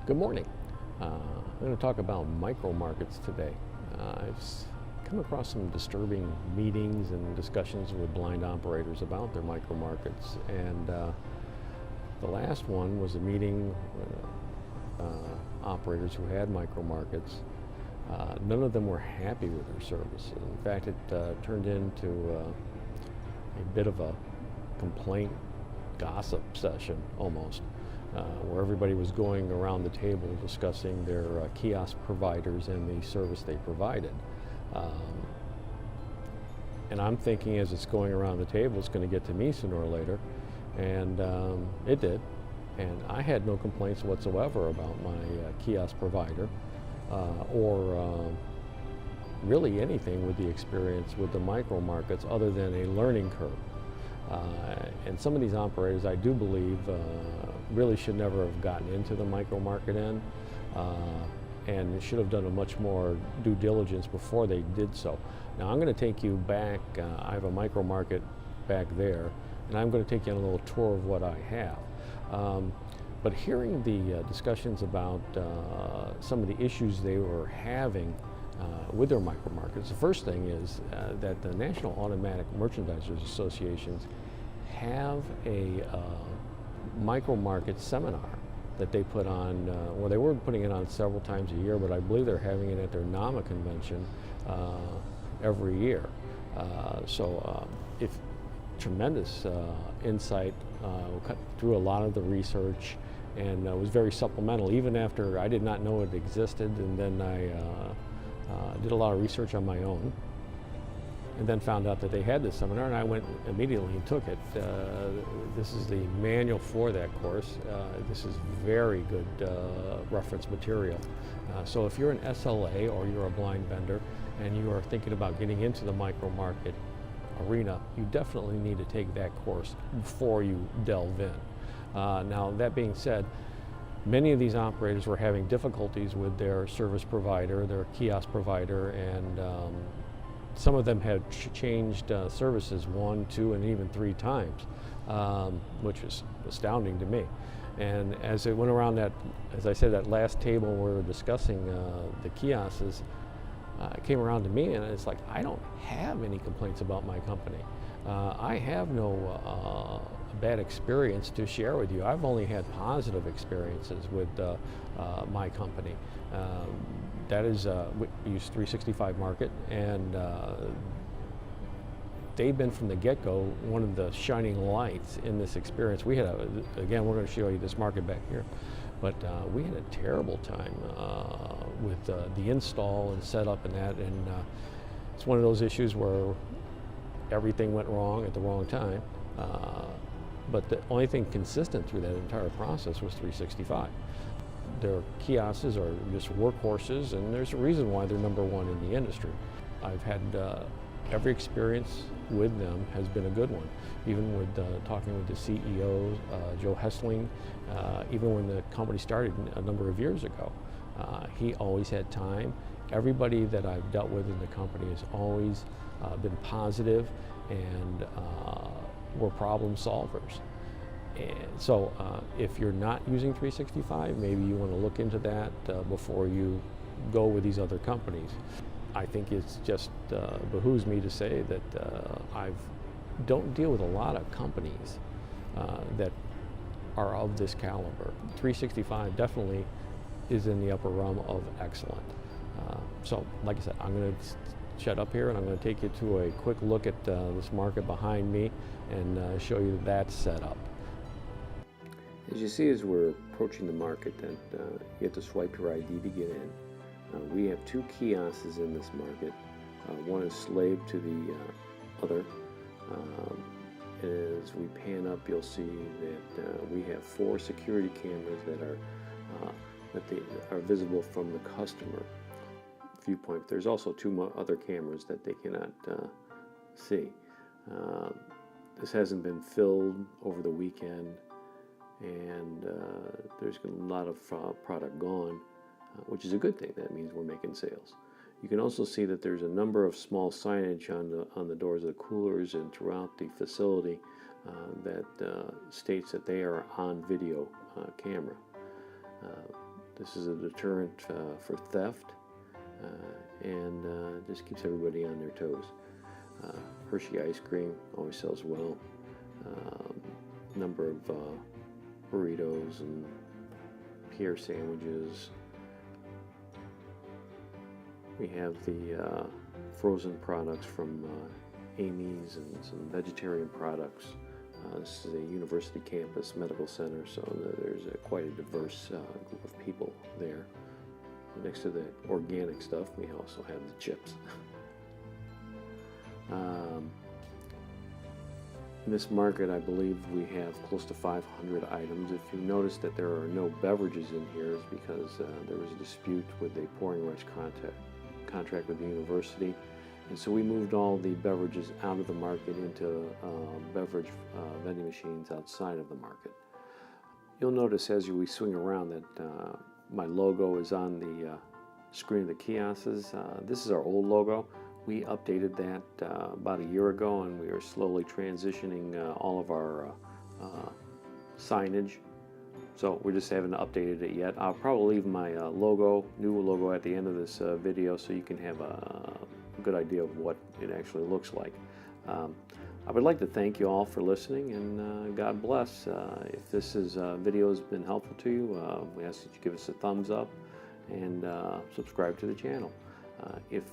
Good morning. I'm going to talk about micromarkets today. Come across some disturbing meetings and discussions with blind operators about their micromarkets, and the last one was a meeting with operators who had micromarkets. None of them were happy with their service. In fact, it turned into a bit of a complaint gossip session almost. Where everybody was going around the table discussing their kiosk providers and the service they provided. And I'm thinking as it's going around the table, it's going to get to me sooner or later. And it did. And I had no complaints whatsoever about my kiosk provider or really anything with the experience with the micro-markets other than a learning curve. And some of these operators, I do believe, really should never have gotten into the micro-market end and should have done a much more due diligence before they did so. Now I'm going to take you back, I have a micro-market back there, and I'm going to take you on a little tour of what I have. But hearing the discussions about some of the issues they were having with their micro-markets, the first thing is that the National Automatic Merchandisers Associations have a micro-market seminar that they put on, well, they were putting it on several times a year, but I believe they're having it at their NAMA convention every year. If tremendous insight, cut through a lot of the research, and was very supplemental, even after I did not know it existed, and then I did a lot of research on my own, and then found out that they had this seminar, and I went immediately and took it. This is the manual for that course. This is very good reference material. So if you're an SLA or you're a blind vendor and you are thinking about getting into the micro market arena, you definitely need to take that course before you delve in. Now, that being said, many of these operators were having difficulties with their service provider, their kiosk provider, and some of them had changed services 1, 2, and even 3 times, which was astounding to me. And as it went around that, as I said, that last table where we were discussing the kiosks, it came around to me, and it's like, I don't have any complaints about my company. I have no bad experience to share with you. I've only had positive experiences with my company. That is, we use 365 Market, and they've been from the get-go one of the shining lights in this experience. We had, again, we're going to show you this market back here, but we had a terrible time with the install and setup and that, and it's one of those issues where everything went wrong at the wrong time. But the only thing consistent through that entire process was 365. Their kiosks are just workhorses, and there's a reason why they're #1 in the industry. I've had every experience with them has been a good one. Even with talking with the CEO, Joe Hessling, even when the company started a number of years ago, he always had time. Everybody that I've dealt with in the company has always been positive and were problem solvers. And so if you're not using 365, maybe you want to look into that before you go with these other companies. I think it's just behooves me to say that I don't deal with a lot of companies that are of this caliber. 365 definitely is in the upper realm of excellent. So like I said, I'm going to shut up here, and I'm going to take you to a quick look at this market behind me and show you that setup. As you see, as we're approaching the market, that you have to swipe your ID to get in. We have 2 kiosks in this market. One is slave to the other. As we pan up, you'll see that we have 4 security cameras that are visible from the customer viewpoint. There's also 2 other cameras that they cannot see. This hasn't been filled over the weekend, and there's a lot of product gone, which is a good thing. That means we're making sales. You can also see that there's a number of small signage on the doors of the coolers and throughout the facility that states that they are on video camera. This is a deterrent for theft, and just keeps everybody on their toes. Hershey ice cream always sells well. Number of burritos and Pierre sandwiches. We have the frozen products from Amy's and some vegetarian products. This is a university campus medical center, so there's quite a diverse group of people there. Next to the organic stuff, we also have the chips. In this market, I believe we have close to 500 items. If you notice that there are no beverages in here, it's because there was a dispute with a pouring rights contract with the university. And so we moved all the beverages out of the market into beverage vending machines outside of the market. You'll notice as we swing around that my logo is on the screen of the kiosks. This is our old logo. We updated that about a year ago, and we are slowly transitioning all of our signage. So we just haven't updated it yet. I'll probably leave my new logo at the end of this video so you can have a good idea of what it actually looks like. I would like to thank you all for listening, and God bless. If this video has been helpful to you, we ask that you give us a thumbs up and subscribe to the channel. If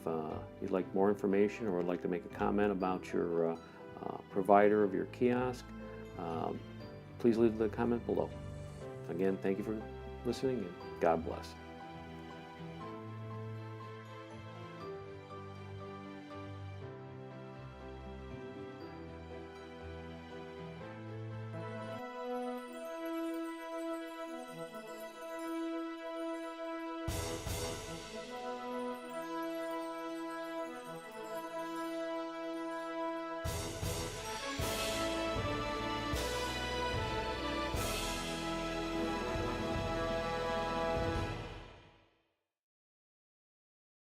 you'd like more information or would like to make a comment about your provider of your kiosk, please leave the comment below. Again, thank you for listening, and God bless.